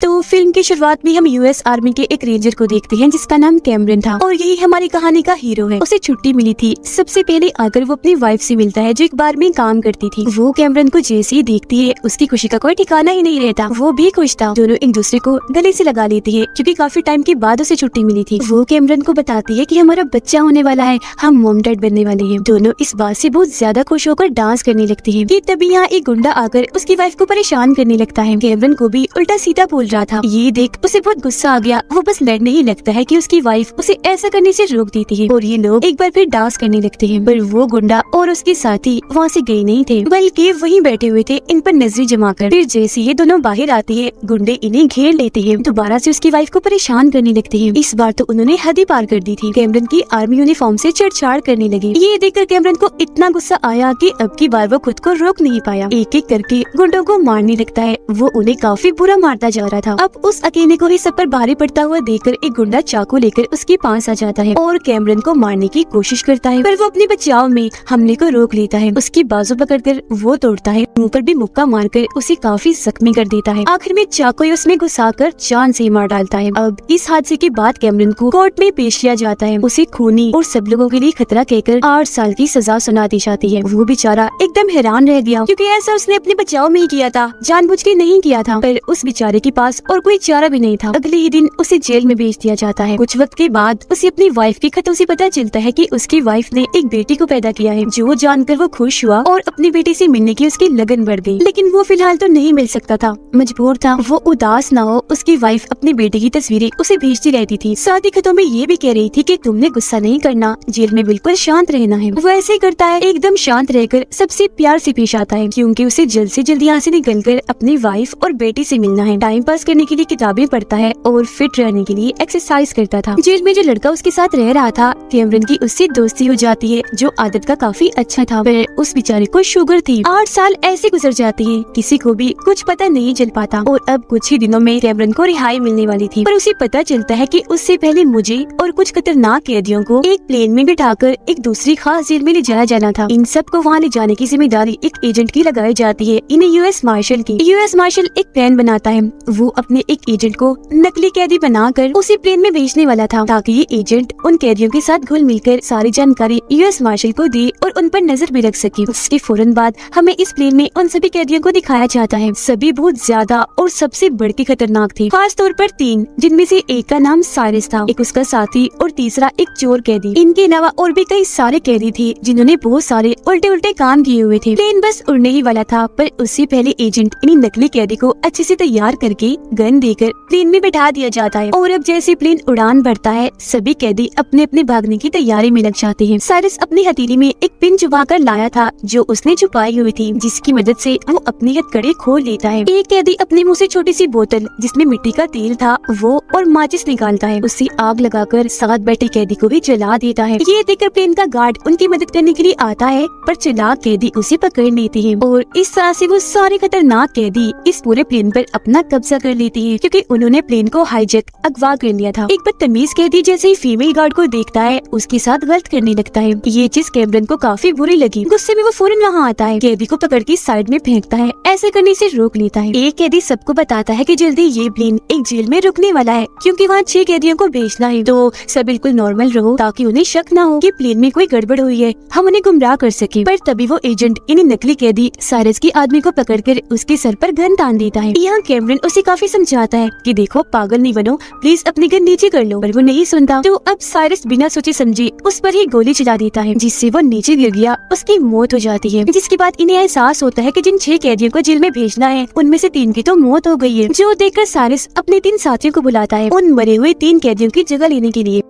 तो फिल्म की शुरुआत में हम यूएस आर्मी के एक रेंजर को देखते हैं जिसका नाम कैमरन था और यही हमारी कहानी का हीरो है। उसे छुट्टी मिली थी। सबसे पहले आकर वो अपनी वाइफ से मिलता है जो एक बार में काम करती थी। वो कैमरन को जैसे ही देखती है उसकी खुशी का कोई ठिकाना ही नहीं रहता। वो भी खुश था। दोनों एक दूसरे को गले से लगा लेती है क्योंकि काफी टाइम के बाद उसे छुट्टी मिली थी। वो कैमरन को बताती है कि हमारा बच्चा होने वाला है, हम मॉम डैड बनने वाले हैं। दोनों इस बात से बहुत ज्यादा खुश होकर डांस करने लगती है कि तभी यहाँ एक गुंडा आकर उसकी वाइफ को परेशान करने लगता है। कैमरन को भी उल्टा सीधा बोल रहा था। ये देख उसे बहुत गुस्सा आ गया। वो बस लड़ने ही लगता है कि उसकी वाइफ उसे ऐसा करने से रोक देती है और ये लोग एक बार फिर डांस करने लगते हैं। पर वो गुंडा और उसके साथी वहाँ से गए नहीं थे बल्कि वहीं बैठे हुए थे इन पर नजरें जमाकर। फिर जैसे ये दोनों बाहर आती है गुंडे इन्हें घेर लेते हैं। दोबारा से उसकी वाइफ को परेशान करने लगते हैं। इस बार तो उन्होंने हद ही पार कर दी थी। कैमरन की आर्मी यूनिफॉर्म से छेड़छाड़ करने लगी। ये देखकर कैमरन को इतना गुस्सा आया कि अब की बार वो खुद को रोक नहीं पाया। एक एक करके गुंडों को मारने लगता है। वो उन्हें काफी बुरा मारता जा रहा था। अब उस अकेले को ही सब पर भारी पड़ता हुआ देखकर एक गुंडा चाकू लेकर उसके पास आ जाता है और कैमरन को मारने की कोशिश करता है। पर वो अपने बचाव में हमले को रोक लेता है। उसकी बाजू पकड़कर वो तोड़ता है। मुंह पर भी मुक्का मारकर उसे काफी जख्मी कर देता है। आखिर में चाकू उसमें घुसाकर जान से मार डालता है। अब इस हादसे के बाद कैमरन को कोर्ट में पेश किया जाता है। उसे खूनी और सब लोगों के लिए खतरा कहकर 8 साल की सजा सुना दी जाती है। वो बेचारा एकदम हैरान रह गया क्योंकि ऐसा उसने अपने बचाव में ही किया था, जानबूझ के नहीं किया था। पर उस बेचारे के पास और कोई चारा भी नहीं था। अगले ही दिन उसे जेल में भेज दिया जाता है। कुछ वक्त के बाद उसे अपनी वाइफ के खतों से पता चलता है कि उसकी वाइफ ने एक बेटी को पैदा किया है। जो जानकर वो खुश हुआ और अपनी बेटी से मिलने की उसकी लगन बढ़ गई। लेकिन वो फिलहाल तो नहीं मिल सकता था, मजबूर था। वो उदास ना हो उसकी वाइफ अपनी बेटी की तस्वीरें उसे भेजती रहती थी। साथ ही खतों में ये भी कह रही थी कि तुमने गुस्सा नहीं करना, जेल में बिल्कुल शांत रहना है। वो ऐसे ही करता है, एकदम शांत रहकर सबसे प्यार से पेश आता है क्योंकि उसे जल्द से जल्द यहाँ से निकलकर अपनी वाइफ और बेटी से मिलना है। टाइम पास करने के लिए किताबें पढ़ता है और फिट रहने के लिए एक्सरसाइज करता था। जेल में जो लड़का उसके साथ रह रहा था कैमरन की उससे दोस्ती हो जाती है जो आदत का काफी अच्छा था। पर उस बेचारे को शुगर थी। 8 साल ऐसे गुजर जाते हैं, किसी को भी कुछ पता नहीं चल पाता। और अब कुछ ही दिनों में कैमरन को रिहाई मिलने वाली थी। पर उसे पता चलता है कि उससे पहले मुझे और कुछ खतरनाक कैदियों को एक प्लेन में बिठाकर एक दूसरी खास जेल में ले जाया जाना था। इन सब को वहाँ ले जाने की जिम्मेदारी एक एजेंट की लगाई जाती है, इन्हें यूएस मार्शल की। यूएस मार्शल एक प्लान बनाता है। वो अपने एक एजेंट को नकली कैदी बनाकर उसे प्लेन में भेजने वाला था ताकि ये एजेंट उन कैदियों के साथ घुल मिलकर सारी जानकारी यूएस मार्शल को दे और उन पर नजर भी रख सके। उसके फौरन बाद हमें इस प्लेन में उन सभी कैदियों को दिखाया जाता है। सभी बहुत ज्यादा और सबसे बढ़ के खतरनाक थे, खास तौर पर 3, जिनमें से एक का नाम साइरस था, एक उसका साथी और तीसरा एक चोर कैदी। इनके अलावा और भी कई सारे कैदी थे जिन्होंने बहुत सारे उल्टे उल्टे काम किए हुए थे। प्लेन बस उड़ने ही वाला था पर उससे पहले एजेंट इन नकली कैदी को अच्छे से तैयार करके गन देकर प्लेन में बैठा दिया जाता है। और अब जैसे प्लेन उड़ान भरता है सभी कैदी अपने अपने भागने की तैयारी में लग जाते हैं। साइरस अपनी हथेली में एक पिन छुपा कर लाया था जो उसने छुपाई हुई थी, जिसकी मदद से वो अपनी हथकड़ी खोल लेता है। एक कैदी अपने मुंह से छोटी सी बोतल जिसमें मिट्टी का तेल था वो और माचिस निकालता है। उससे आग लगाकर साथ बैठे कैदी को भी जला देता है। ये देखकर प्लेन का गार्ड उनकी मदद करने के लिए आता है पर चालाक कैदी उसे पकड़ लेते हैं और इस तरह से वो सारे खतरनाक कैदी इस पूरे प्लेन पर अपना कब्जा कर लेते हैं क्योंकि उन्होंने प्लेन को हाईजैक अगवा कर लिया था। एक बदतमीज कैदी जैसे ही फीमेल गार्ड को देखता है उसके साथ गलत करने लगता है। ये चीज कैमरन को काफी बुरी लगी। गुस्से में वो फौरन वहाँ आता है, कैदी को पकड़ के साइड में फेंकता है, ऐसे करने से रोक लेता है। एक कैदी सबको बताता है कि जल्दी ये प्लेन एक जेल में रुकने वाला है क्योंकि वहाँ 6 कैदियों को भेजना है। तो सब बिल्कुल नॉर्मल रहो ताकि उन्हें शक न हो कि प्लेन में कोई गड़बड़ हुई है, हम उन्हें गुमराह कर सके। पर तभी वो एजेंट इन नकली कैदी साइरस की आदमी को पकड़कर उसके सर पर गन तान देता है। यहाँ कैमरन उसे काफी समझाता है कि देखो पागल नहीं बनो, प्लीज अपनी गन नीचे कर लो। पर वो नहीं सुनता। तो अब साइरस बिना सोचे समझे उस पर ही गोली चला देता है जिससे वो नीचे गिर गया। उसकी मौत हो जाती है। जिसके बाद इन्हें एहसास होता है कि जिन 6 कैदियों को जेल में भेजना है उनमें से 3 की तो मौत हो गई है। जो देखकर साइरस अपने 3 साथियों को बुलाता है उन मरे हुए 3 कैदियों की जगह लेने के लिए।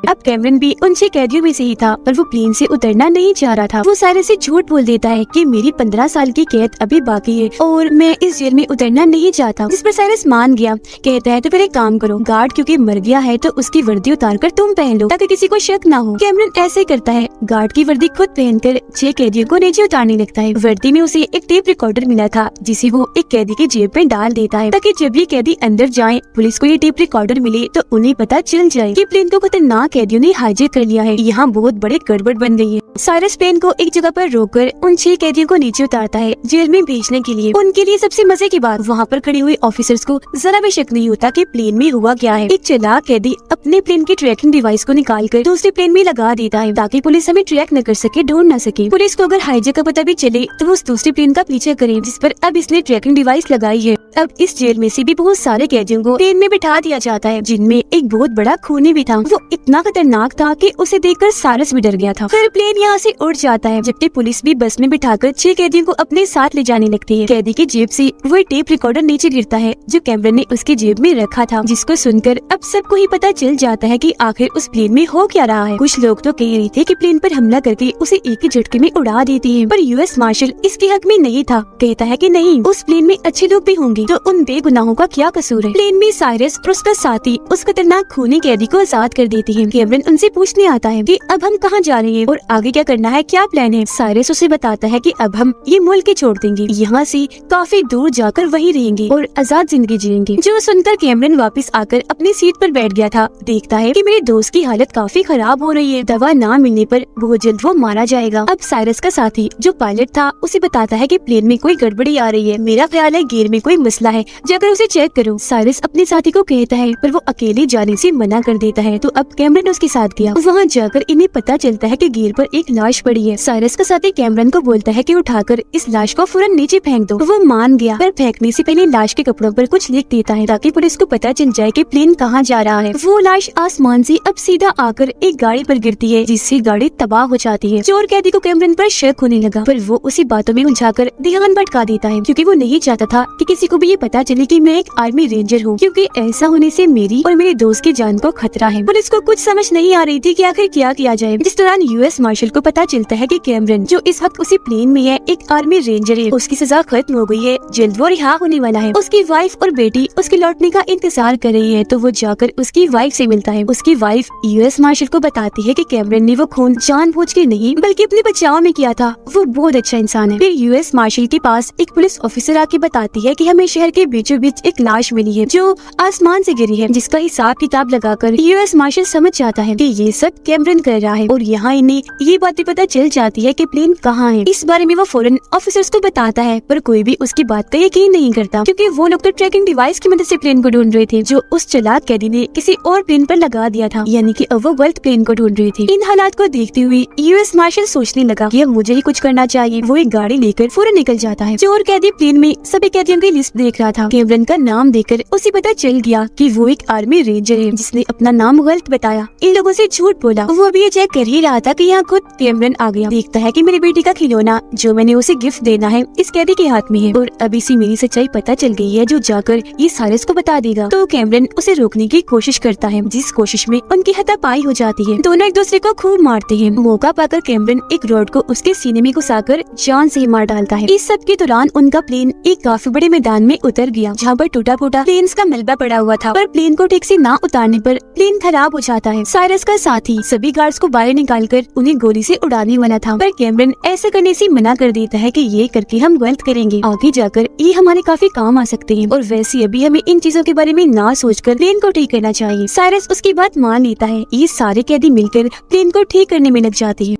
अब कैमरन भी उन 6 कैदियों में से ही था पर वो प्लेन से उतरना नहीं चाह रहा था। वो साइरस से झूठ बोल देता है कि मेरी 15 साल की कैद अभी बाकी है और मैं इस जेल में उतरना नहीं चाहता। जिस पर साइरस मान गया। कहता है तो फिर एक काम करो, गार्ड क्योंकि मर गया है तो उसकी वर्दी उतार कर तुम पहन लो ताकि किसी को शक ना हो। कैमरन ऐसे करता है, गार्ड की वर्दी खुद पहनकर 6 कैदियों को नीचे उतारने लगता है। वर्दी में उसे एक टेप रिकॉर्डर मिला था जिसे वो एक कैदी की जेब में डाल देता है ताकि जब ये कैदी अंदर जाए पुलिस को ये टेप रिकॉर्डर मिले तो उन्हें पता चल जाए कि प्लेन को खतरनाक कैदियों ने हाईजैक कर लिया है। यहाँ बहुत बड़े गड़बड़ बन गई है। साइरस प्लेन को एक जगह पर रोककर उन 6 कैदियों को नीचे उतारता है जेल में भेजने के लिए। उनके लिए सबसे मजे की बात, वहाँ पर खड़े हुए ऑफिसर्स को जरा भी शक नहीं होता कि प्लेन में हुआ क्या है। एक चालाक कैदी अपने प्लेन की ट्रैकिंग डिवाइस को निकालकर दूसरे प्लेन में लगा देता है ताकि पुलिस हमें ट्रैक न कर सके, ढूंढ न सके। पुलिस को अगर हाईजैक का पता भी चले तो वो उस दूसरे प्लेन का पीछा करे जिस पर अब इसने ट्रैकिंग डिवाइस लगाई है। अब इस जेल में से भी बहुत सारे कैदियों को प्लेन में बिठा दिया जाता है जिनमें एक बहुत बड़ा खूनी भी था। वो इतना खतरनाक था कि उसे देखकर साइरस भी डर गया था। फिर प्लेन यहाँ से उड़ जाता है जबकि पुलिस भी बस में बिठाकर 6 कैदियों को अपने साथ ले जाने लगती है। कैदी की जेब से वो टेप रिकॉर्डर नीचे गिरता है जो कैमरन ने उसकी जेब में रखा था, जिसको सुनकर अब सबको ही पता चल जाता है कि आखिर उस प्लेन में हो क्या रहा है। कुछ लोग तो कह रहे थे कि प्लेन पर हमला करके उसे एक ही झटके में उड़ा देती है, पर यूएस मार्शल इसके हक में नहीं था। कहता है कि नहीं, उस प्लेन में अच्छे लोग भी होंगे तो उन बेगुनाहों का क्या कसूर है। प्लेन में साइरस और उसका साथी उस खतरनाक खूनी कैदी को आजाद कर देती है। कैमरन उनसे पूछने आता है कि अब हम कहाँ जा रहे हैं और आगे क्या करना है, क्या प्लान है। साइरस उसे बताता है कि अब हम ये मुल्क ही छोड़ देंगे, यहाँ से काफी दूर जाकर वहीं रहेंगे और आजाद जिंदगी जिएंगे। जो सुनकर कैमरन वापस आकर अपनी सीट पर बैठ गया था। देखता है कि मेरे दोस्त की हालत काफी खराब हो रही है, दवा ना मिलने पर बहुत जल्द वो मारा जाएगा। अब साइरस का साथी जो पायलट था उसे बताता है कि प्लेन में कोई गड़बड़ी आ रही है, मेरा ख्याल है गियर में कोई मसला है, जाकर उसे चेक करो। साइरस अपने साथी को कहता है पर वो अकेले जाने से मना कर देता है। तो अब कैमरन उसके साथ गया। वहाँ जाकर इन्हें पता चलता है कि गियर पर एक लाश पड़ी है। साइरस का साथी कैमरन को बोलता है कि उठाकर इस लाश को फौरन नीचे फेंक दो। वो मान गया, पर फेंकने से पहले लाश के कपड़ों पर कुछ लिख देता है ताकि पुलिस को पता चल जाए कि प्लेन कहाँ जा रहा है। वो लाश आसमान से अब सीधा आकर एक गाड़ी पर गिरती है जिससे गाड़ी तबाह हो जाती है। चोर कैदी को कैमरन पर शक होने लगा, पर वो उसी बातों में उलझाकर ध्यान भटका देता है क्योंकि वो नहीं चाहता था कि किसी को भी ये पता चले कि मैं एक आर्मी रेंजर हूँ, क्योंकि ऐसा होने से मेरी और मेरे दोस्त की जान को खतरा है। पुलिस को कुछ समझ नहीं आ रही थी कि आखिर क्या किया जाए। जिस दौरान यूएस मार्शल को पता चलता है कि कैमरन जो इस वक्त उसी प्लेन में है एक आर्मी रेंजर है, उसकी सजा खत्म हो गई है, जल्द वो रिहा होने वाला है। उसकी वाइफ और बेटी उसके लौटने का इंतजार कर रही है, तो वो जाकर उसकी वाइफ से मिलता है। उसकी वाइफ यूएस मार्शल को बताती है कि कैमरन ने वो खून जानबूझ के नहीं बल्कि अपने बचाव में किया था, वो बहुत अच्छा इंसान है। फिर यूएस मार्शल के पास एक पुलिस ऑफिसर आके बताती है कि हमें शहर के बीचों बीच एक लाश मिली है जो आसमान से गिरी है, जिसका हिसाब किताब लगाकर यूएस मार्शल समझ जाता है कि ये सब कैमरन कर रहा है। और यहाँ इन्हें ये बातें पता चल जाती है कि प्लेन कहाँ है। इस बारे में वो फौरन ऑफिसर्स को बताता है, पर कोई भी उसकी बात का यकीन नहीं करता क्योंकि वो लोग तो ट्रैकिंग डिवाइस की मदद से प्लेन को ढूंढ रहे थे जो उस चालाक कैदी ने किसी और प्लेन पर लगा दिया था, यानी कि अब वो गलत प्लेन को ढूंढ रही थी। इन हालात को देखते हुए यूएस मार्शल सोचने लगा कि अब मुझे ही कुछ करना चाहिए। वो एक गाड़ी लेकर फौरन निकल जाता है। चोर कैदी प्लेन में सभी कैदियों की लिस्ट देख रहा था। कैमरन का नाम देखकर उसे पता चल गया कि वो एक आर्मी रेंजर है जिसने अपना नाम गलत बताया, इन लोगों से झूठ बोला। वो भी ये चेक कर ही रहा था कि यहाँ खुद कैमरन आ गया। देखता है कि मेरी बेटी का खिलौना जो मैंने उसे गिफ्ट देना है इस कैदी के हाथ में है और अब इसी मेरी सच्चाई पता चल गई है जो जाकर ये साइरस को बता देगा। तो कैमरन उसे रोकने की कोशिश करता है, जिस कोशिश में उनकी हाथापाई हो जाती है। दोनों एक दूसरे को खूब मारते हैं। मौका पाकर कैमरन एक रॉड को उसके सीने में घुसाकर जान से मार डालता है। इस सब के दौरान उनका प्लेन एक काफी बड़े मैदान में उतर गया जहाँ पर टूटा फूटा प्लेन्स का मलबा पड़ा हुआ था, पर प्लेन को ठीक से ना उतारने पर प्लेन खराब हो जाता है। साइरस का साथी सभी गार्ड्स को बाहर निकालकर उन्हें गोली से उड़ाने वाला था, पर कैमरन ऐसा करने से मना कर देता है कि ये करके हम गलत करेंगे, आगे जाकर ये हमारे काफी काम आ सकते हैं और वैसे अभी हमें इन चीजों के बारे में ना सोचकर प्लेन को ठीक करना चाहिए। साइरस उसकी बात मान लेता है। ये सारे कैदी मिलकर प्लेन को ठीक करने में लग जाते हैं।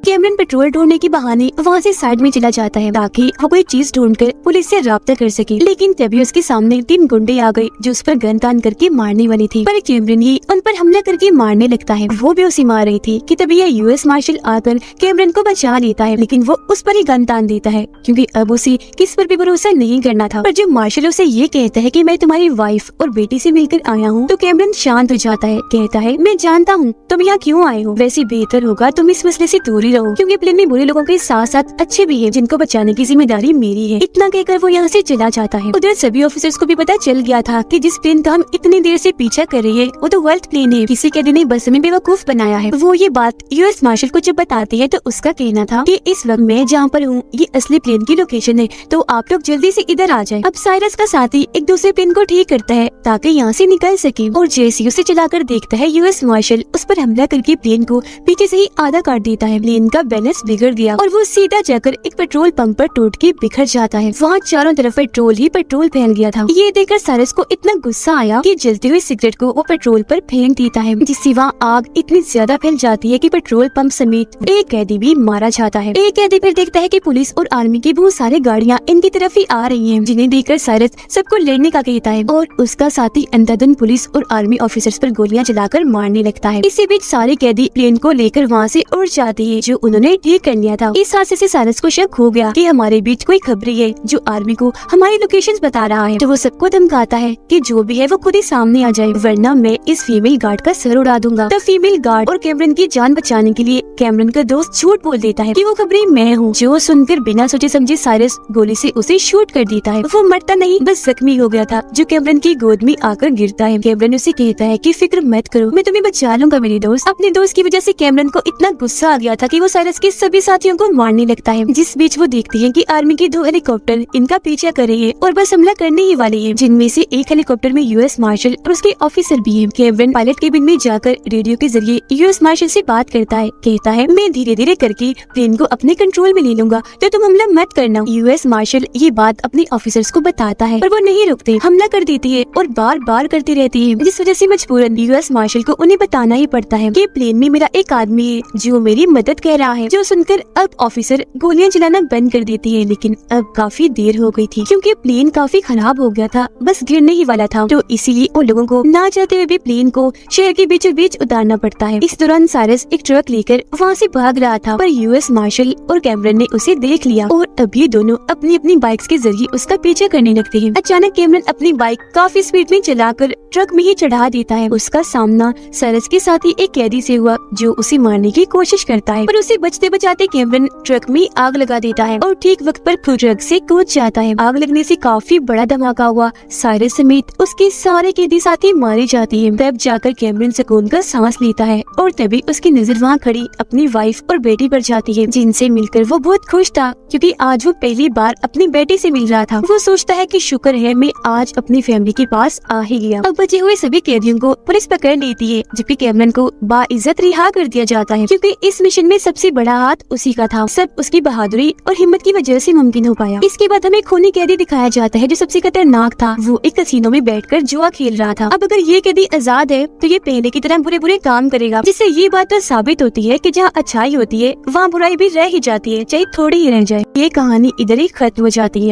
कैमरन पेट्रोल ढूंढने के बहाने वहाँ से साइड में चला जाता है ताकि वो कोई चीज ढूंढकर पुलिस से राब्ता कर सके, लेकिन तभी उसके सामने 3 गुंडे आ गए जो उस पर गन तान करके मारने वाले थे, पर कैमरन ही उन पर हमला करके मारने लगता है। वो भी उसे मार रही थी कि तभी यह यूएस मार्शल आकर कैमरन को बचा लेता है, लेकिन वो उस पर ही गन तान देता है क्योंकि अब उसे किस पर भी भरोसा नहीं करना था। पर जब मार्शल उसे ये कहता है कि मैं तुम्हारी वाइफ और बेटी से मिलकर आया हूँ, तो कैमरन शांत हो जाता है। कहता है मैं जानता हूँ तुम यहाँ क्यों आए हो, वैसे बेहतर होगा तुम इस मसले से दूर रहो क्योंकि प्लेन में बुरे लोगों के साथ साथ अच्छे भी हैं जिनको बचाने की जिम्मेदारी मेरी है। इतना कहकर वो यहाँ से चला जाता है। उधर सभी ऑफिसर्स को भी पता चल गया था कि जिस प्लेन का हम इतनी देर से पीछा कर रहे हैं वो तो गलत प्लेन है, किसी कैदी ने बस में बेवकूफ बनाया है। वो ये बात यूएस मार्शल को जब बताती है तो उसका कहना था कि इस वक्त मैं जहाँ पर हूँ ये असली प्लेन की लोकेशन है, तो आप लोग जल्दी से इधर आ जाए। अब साइरस का साथी एक दूसरे प्लेन को ठीक करता है ताकि यहाँ से निकल सके और जैसे उसे चलाकर देखता है यूएस मार्शल उस पर हमला करके प्लेन को पीछे से ही आधा काट देता है। प्लेन इनका बैलेंस बिगड़ दिया और वो सीधा जाकर एक पेट्रोल पंप पर टूट के बिखर जाता है। वहाँ चारों तरफ पेट्रोल ही पेट्रोल फैल गया था। ये देखकर साइरस को इतना गुस्सा आया कि जलती हुई सिगरेट को वो पेट्रोल पर फेंक देता है, जिससे वहाँ आग इतनी ज्यादा फैल जाती है कि पेट्रोल पंप समेत एक कैदी भी मारा जाता है। एक कैदी फिर देखता है कि पुलिस और आर्मी की बहुत सारी गाड़ियाँ इनकी तरफ ही आ रही हैं, जिन्हें देखकर साइरस सबको लड़ने का कहता है और उसका साथी अंधाधुन पुलिस और आर्मी ऑफिसर्स पर गोलियां चलाकर मारने लगता है। इसी बीच सारे कैदी प्लेन को लेकर वहाँ से उड़ जाते हैं, जो उन्होंने ठीक कर लिया था। इस हादसे से साइरस को शक हो गया कि हमारे बीच कोई खबरी है जो आर्मी को हमारी लोकेशंस बता रहा है। तो वो सबको धमकाता है कि जो भी है वो खुद ही सामने आ जाए, वरना मैं इस फीमेल गार्ड का सर उड़ा दूंगा। तब फीमेल गार्ड और कैमरन की जान बचाने के लिए कैमरन का दोस्त झूठ बोल देता है कि वो खबरी मैं हूँ, जो सुनकर बिना सोचे समझे साइरस गोली से उसे शूट कर देता है। वो मरता नहीं, बस जख्मी हो गया था, जो कैमरन की गोद में आकर गिरता है। कैमरन उसे कहता है कि फिक्र मत करो, मैं तुम्हें बचा लूंगा मेरी दोस्त। अपने दोस्त की वजह से कैमरन को इतना गुस्सा आ गया था कि वो साइरस के सभी साथियों को मारने लगता है। जिस बीच वो देखते हैं कि आर्मी के 2 हेलीकॉप्टर इनका पीछा कर रहे हैं और बस हमला करने ही वाले हैं, जिनमें से एक हेलीकॉप्टर में यूएस मार्शल और उसके ऑफिसर भी हैं। कैमरन पायलट केबिन में जाकर रेडियो के जरिए यूएस मार्शल से बात करता है, कहता है मैं धीरे धीरे करके प्लेन को अपने कंट्रोल में ले लूंगा, तो तुम हमला मत करना। यूएस मार्शल ये बात अपने ऑफिसर्स को बताता है, पर वो नहीं रुकते, हमला कर देती है और बार बार करती रहती है, जिस वजह से मजबूरन यूएस मार्शल को उन्हें बताना ही पड़ता है कि प्लेन में मेरा एक आदमी है जो मेरी मदद कर रहा है। जो सुनकर अब ऑफिसर गोलियां चलाना बंद कर देती है, लेकिन अब काफी देर हो गई थी क्योंकि प्लेन काफी खराब हो गया था, बस गिरने ही वाला था। तो इसीलिए उन लोगों को ना चाहते हुए भी प्लेन को शहर के बीचों बीच उतारना पड़ता है। इस दौरान साइरस एक ट्रक लेकर वहाँ से भाग रहा था, पर यूएस मार्शल और कैमरन ने उसे देख लिया और अब ये दोनों अपनी अपनी बाइक्स के जरिए उसका पीछा करने लगते हैं। अचानक कैमरन अपनी बाइक काफी स्पीड में चलाकर ट्रक में ही चढ़ा देता है। उसका सामना साइरस के साथ ही एक कैदी से हुआ जो उसे मारने की कोशिश करता है, पर उसे बचते बचाते कैमरन ट्रक में आग लगा देता है और ठीक वक्त पर खुद ट्रक से कूद जाता है। आग लगने से काफी बड़ा धमाका हुआ, साइरस समेत उसके सारे कैदी साथी मारे जाते हैं। तब जाकर कैमरन सुकून का सांस लेता है और तभी उसकी नजर वहाँ खड़ी अपनी वाइफ और बेटी पर जाती है, जिनसे मिलकर वो बहुत खुश था क्योंकि आज वो पहली बार अपनी बेटी से मिल रहा था। वो सोचता है कि शुक्र है मैं आज अपनी फैमिली के पास आ ही गया। अब बचे हुए सभी कैदियों को पुलिस पकड़ लेती है, जबकि कैमरन को बाइज्जत रिहा कर दिया जाता है क्योंकि इस मिशन में सबसे बड़ा हाथ उसी का था। सब उसकी बहादुरी और हिम्मत की वजह से मुमकिन हो पाया। इसके बाद हमें खूनी कैदी दिखाया जाता है जो सबसे खतरनाक था। वो एक कैसीनो में बैठकर जुआ खेल रहा था। अब अगर ये कैदी आजाद है तो ये पहले की तरह बुरे बुरे काम करेगा, जिससे ये बात तो साबित होती है कि जहाँ अच्छाई होती है वहाँ बुराई भी रह ही जाती है, चाहे थोड़ी ही रह जाए। ये कहानी इधर ही खत्म हो जाती है।